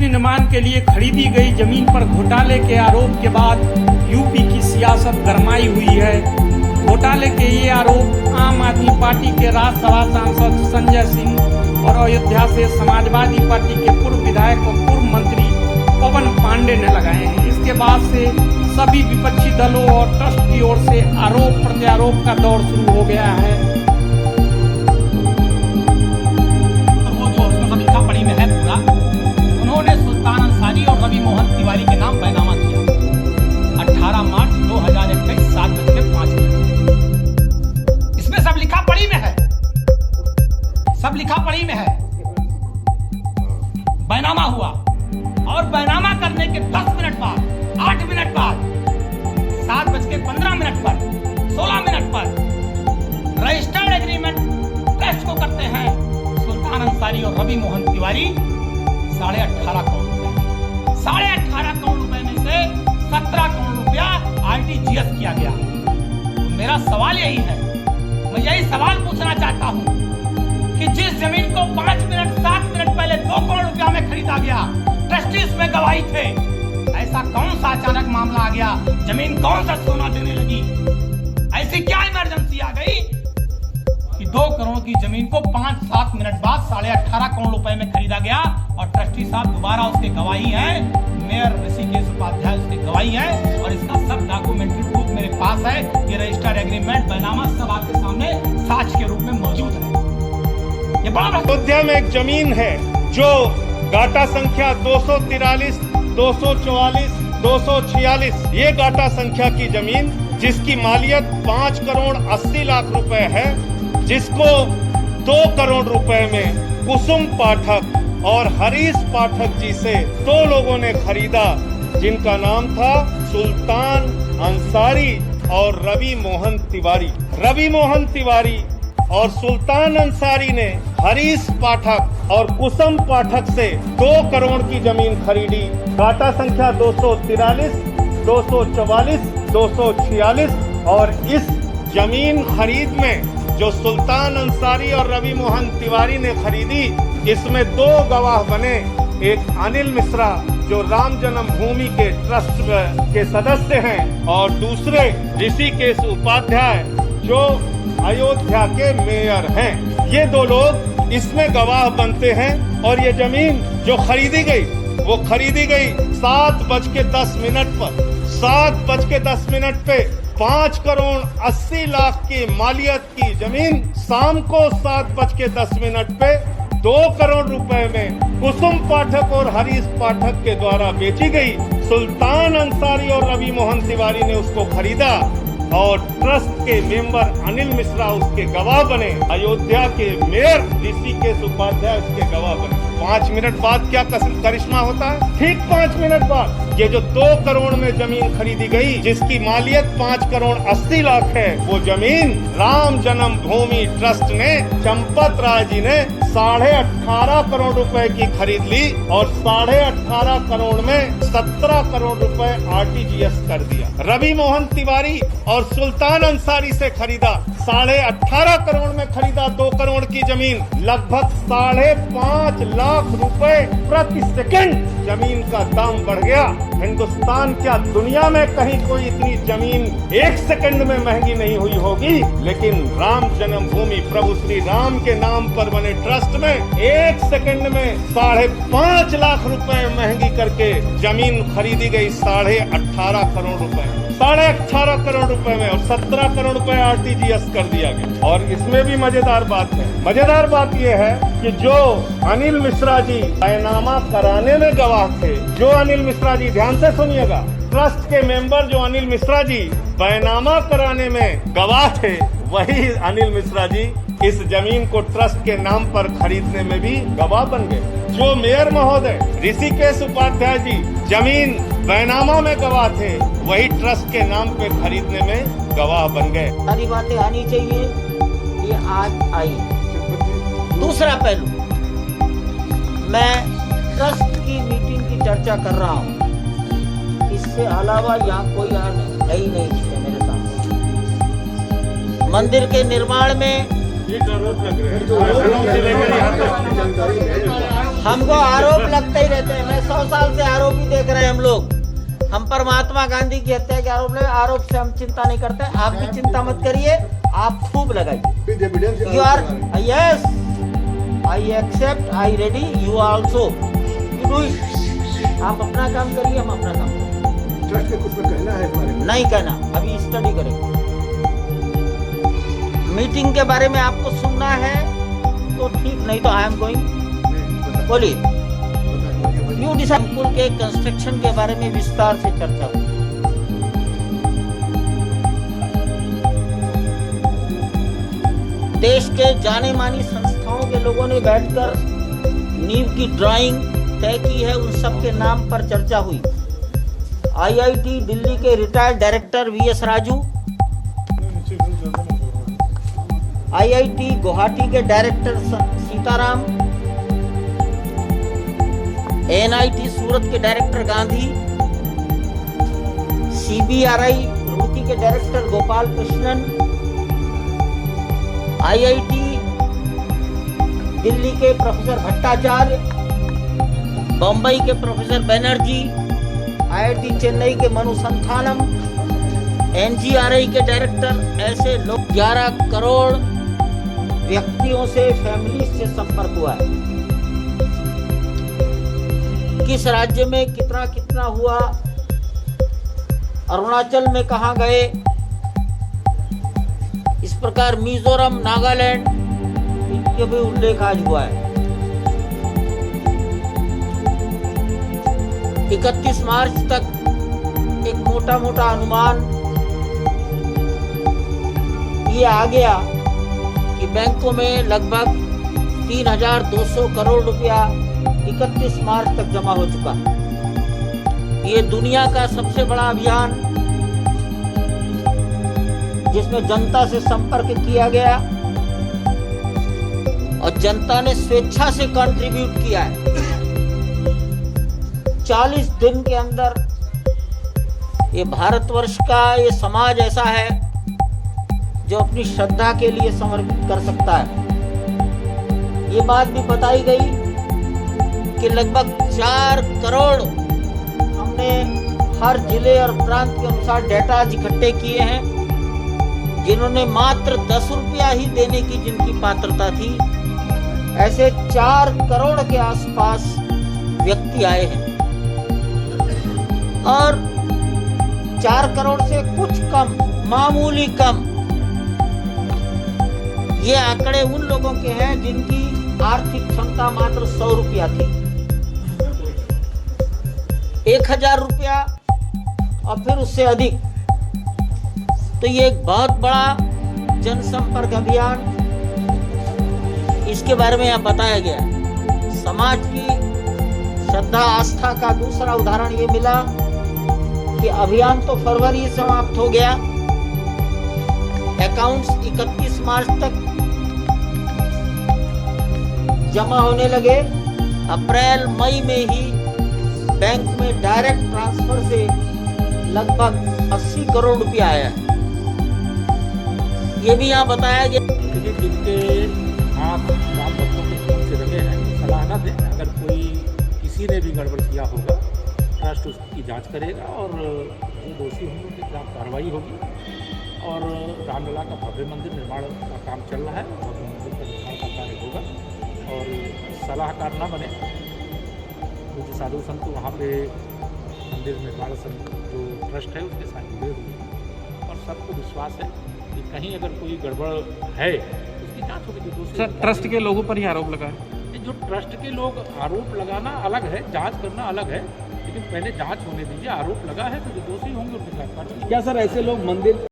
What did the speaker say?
निर्माण के लिए खरीदी गई जमीन पर घोटाले के आरोप के बाद यूपी की सियासत गरमाई हुई है। घोटाले के ये आरोप आम आदमी पार्टी के राज्यसभा सांसद संजय सिंह और अयोध्या से समाजवादी पार्टी के पूर्व विधायक और पूर्व मंत्री पवन पांडे ने लगाए हैं। इसके बाद से सभी विपक्षी दलों और ट्रस्ट की ओर से आरोप प्रत्यारोप का दौर शुरू हो गया है। उन्होंने सुल्तान अंसारी और रवि मोहन तिवारी के नाम बैनामा किया। 18 मार्च 2021 7:05। इसमें सब लिखा पढ़ी में है, सब लिखा पढ़ी में है। बैनामा हुआ और बैनामा करने के 10 मिनट बाद, 8 मिनट बाद, 7:15 पर, 16 मिनट पर रजिस्टर्ड एग्रीमेंट ट्रस्ट को करते हैं सुल्तान अंसारी और रवि मोहन तिवारी 18.5 करोड़ रुपए। 18.5 करोड़ रुपए में से 17 करोड़ रुपया RTGS किया गया। तो मेरा सवाल यही है, मैं यही सवाल पूछना चाहता हूं कि जिस जमीन को 5 मिनट 7 मिनट पहले 2 करोड़ रुपया में खरीदा गया, ट्रस्टीज में गवाही थे, ऐसा कौन सा अचानक मामला आ गया? जमीन कौन सा सोना देने लगी? ऐसी क्या इमरजेंसी आ गई कि 2 करोड़ की जमीन को 5-7 मिनट बाद 18.5 करोड़ रुपए में खरीदा गया? और ट्रस्टी साहब दोबारा उसके गवाही है, मेयर ऋषिकेश उपाध्याय उसके गवाही है, और इसका सब डॉक्यूमेंट्री प्रूफ मेरे पास है। ये रजिस्टर्ड एग्रीमेंट बैनामा सब आपके सामने साक्ष्य के रूप में मौजूद है। ये बड़ा अयोध्या में एक जमीन है जो गाटा संख्या 243, 244, 246, ये गाटा संख्या की जमीन जिसकी मालियत 5 करोड़ 80 लाख रुपए है, जिसको 2 करोड़ रुपए में कुसुम पाठक और हरीश पाठक जी से 2 लोगों ने खरीदा, जिनका नाम था सुल्तान अंसारी और रवि मोहन तिवारी। रवि मोहन तिवारी और सुल्तान अंसारी ने हरीश पाठक और कुसुम पाठक से 2 करोड़ की जमीन खरीदी। गाटा संख्या 243, 244, 246, और इस जमीन खरीद में जो सुल्तान अंसारी और रवि मोहन तिवारी ने खरीदी, इसमें 2 गवाह बने। एक अनिल मिश्रा जो राम जन्मभूमि के ट्रस्ट के सदस्य हैं, और दूसरे ऋषिकेश उपाध्याय जो अयोध्या के मेयर हैं। ये 2 लोग इसमें गवाह बनते हैं। और ये जमीन जो खरीदी गई, वो खरीदी गई 7:10 पर। 7:10 पे 5 करोड़ 80 लाख की मालियत की जमीन शाम को 7:10 पे 2 करोड़ रुपए में कुसुम पाठक और हरीश पाठक के द्वारा बेची गई। सुल्तान अंसारी और रवि मोहन तिवारी ने उसको खरीदा और ट्रस्ट के मेंबर अनिल मिश्रा उसके गवाह बने। अयोध्या के मेयर ऋषिकेश उपाध्याय उसके गवाह बने। 5 मिनट बाद क्या करिश्मा होता है? ठीक 5 मिनट बाद ये जो 2 करोड़ में जमीन खरीदी गई, जिसकी मालियत 5 करोड़ 80 लाख है, वो जमीन राम जन्मभूमि ट्रस्ट ने, चंपत राय जी ने 18.5 करोड़ रुपए की खरीद ली और 18.5 करोड़ में 17 करोड़ रुपए RTGS कर दिया। रवि मोहन तिवारी और सुल्तान अंसारी से खरीदा 18.5 करोड़ में खरीदा 2 करोड़ की जमीन, लगभग 5.5 लाख रुपए प्रति सेकंड जमीन का दाम बढ़ गया। हिंदुस्तान क्या दुनिया में कहीं कोई इतनी जमीन 1 सेकंड में महंगी नहीं हुई होगी, लेकिन राम जन्मभूमि प्रभु श्री राम के नाम पर बने ट्रस्ट में 1 सेकंड में 5.5 लाख रुपए महंगी करके जमीन खरीदी गई 18.5 करोड़ रुपए, 18.5 करोड़ रुपए में, और 17 करोड़ रुपए RTGS कर दिया गया। और इसमें भी मजेदार बात है। मजेदार बात यह है कि जो अनिल मिश्रा जी बैनामा कराने में गवाह थे, जो अनिल मिश्रा जी, ध्यान से सुनिएगा, ट्रस्ट के मेंबर जो अनिल मिश्रा जी बैनामा कराने में गवाह थे, वही अनिल मिश्रा जी इस जमीन को ट्रस्ट के नाम पर खरीदने में भी गवाह बन गए। जो मेयर महोदय ऋषिकेश उपाध्याय जी जमीन बैनामा में गवाह थे, वही ट्रस्ट के नाम पे खरीदने में गवाह बन गए। सारी बातें आनी चाहिए, ये आज आई। दूसरा पहलू, मैं ट्रस्ट की मीटिंग की चर्चा कर रहा हूँ, इससे अलावा यहाँ कोई है ही नहीं है मेरे सामने। मंदिर के निर्माण में हमको आरोप लगते ही रहते हैं। मैं 100 साल से आरोपी देख रहे हैं हम लोग। हम पर महात्मा गांधी की हत्या के आरोप से हम चिंता नहीं करते। आप भी चिंता मत करिए, आप खूब लगाइए। You are yes, I accept, I ready, you also, you do it. आप अपना काम करिए, हम अपना काम करेंगे। ट्रस्ट के कुछ में कहना है इस बारे में? नहीं कहना, अभी स्टडी करेंगे। मीटिंग के बारे में आपको सुनना है तो ठीक, नहीं तो आई एम गोइंग। बोलिए। न्यू डिजाइन पुल के कंस्ट्रक्शन के बारे में विस्तार से चर्चा हुई। देश के जाने मानी संस्थाओं के लोगों ने बैठकर नींव की ड्राइंग तय की है, उन सब के नाम पर चर्चा हुई। आईआईटी दिल्ली के retired director VS Raju, IIT Guwahati के डायरेक्टर सीताराम, एनआईटी सूरत के डायरेक्टर गांधी, सीबीआरआई रुड़की के डायरेक्टर गोपाल कृष्णन, आईआईटी दिल्ली के प्रोफेसर भट्टाचार्य, बम्बई के प्रोफेसर बनर्जी, आईआईटी चेन्नई के मनु संथानम, एनजीआरआई के डायरेक्टर, ऐसे लोग 11 करोड़ व्यक्तियों से, फैमिली से संपर्क हुआ है। किस राज्य में कितना कितना हुआ, अरुणाचल में कहां गए, इस प्रकार मिजोरम, नागालैंड, इनके भी उल्लेख आज हुआ है। 31 मार्च तक एक मोटा मोटा अनुमान ये आ गया कि बैंकों में लगभग 3,200 करोड़ रुपया 31 मार्च तक जमा हो चुका। ये दुनिया का सबसे बड़ा अभियान जिसमें जनता से संपर्क किया गया और जनता ने स्वेच्छा से कंट्रीब्यूट किया है। 40 दिन के अंदर ये भारतवर्ष का ये समाज ऐसा है जो अपनी श्रद्धा के लिए समर्पित कर सकता है। ये बात भी बताई गई कि लगभग 4 करोड़ हमने हर जिले और प्रांत के अनुसार डेटा इकट्ठे किए हैं, जिन्होंने मात्र 10 रुपया ही देने की जिनकी पात्रता थी। ऐसे 4 करोड़ के आसपास व्यक्ति आए हैं और 4 करोड़ से कुछ कम, मामूली कम, ये आंकड़े उन लोगों के हैं जिनकी आर्थिक क्षमता मात्र 100 रुपया थी। 1000 रुपया और फिर उससे अधिक। तो ये एक बहुत बड़ा जनसंपर्क अभियान, इसके बारे में यहाँ बताया गया। समाज की श्रद्धा आस्था का दूसरा उदाहरण ये मिला कि अभियान तो फरवरी से समाप्त हो गया, अकाउंट्स 31 मार्च तक जमा होने लगे। अप्रैल मई में ही बैंक में डायरेक्ट ट्रांसफर से लगभग 80 करोड़ रुपया आया है। ये भी यहाँ बताया गया। जिनके हाथ वाम भक्तों के खून से रंगे हैं, सलाह न दें। अगर कोई किसी ने भी गड़बड़ किया होगा, ट्रस्ट उसकी जांच करेगा और जो दोषी होंगे उनके खिलाफ कार्रवाई होगी। और रामलला का भव्य मंदिर निर्माण का काम चल रहा है, भव्य मंदिर का निर्माण का कार्य होगा। और सलाहकार न बने, कुछ साधु संत वहाँ पे मंदिर निर्माण जो ट्रस्ट है उसके साथ जुड़े हुए हैं और सबको विश्वास है कि कहीं अगर कोई गड़बड़ है तो उसकी जांच होगी। सर, ट्रस्ट के लोगों पर ही आरोप लगा है। जो ट्रस्ट के लोग आरोप लगाना अलग है, जांच करना अलग है, लेकिन पहले जांच होने दीजिए। आरोप लगा है तो जो दोषी होंगे उनके खिलाफ कार्रवाई। क्या सर ऐसे लोग मंदिर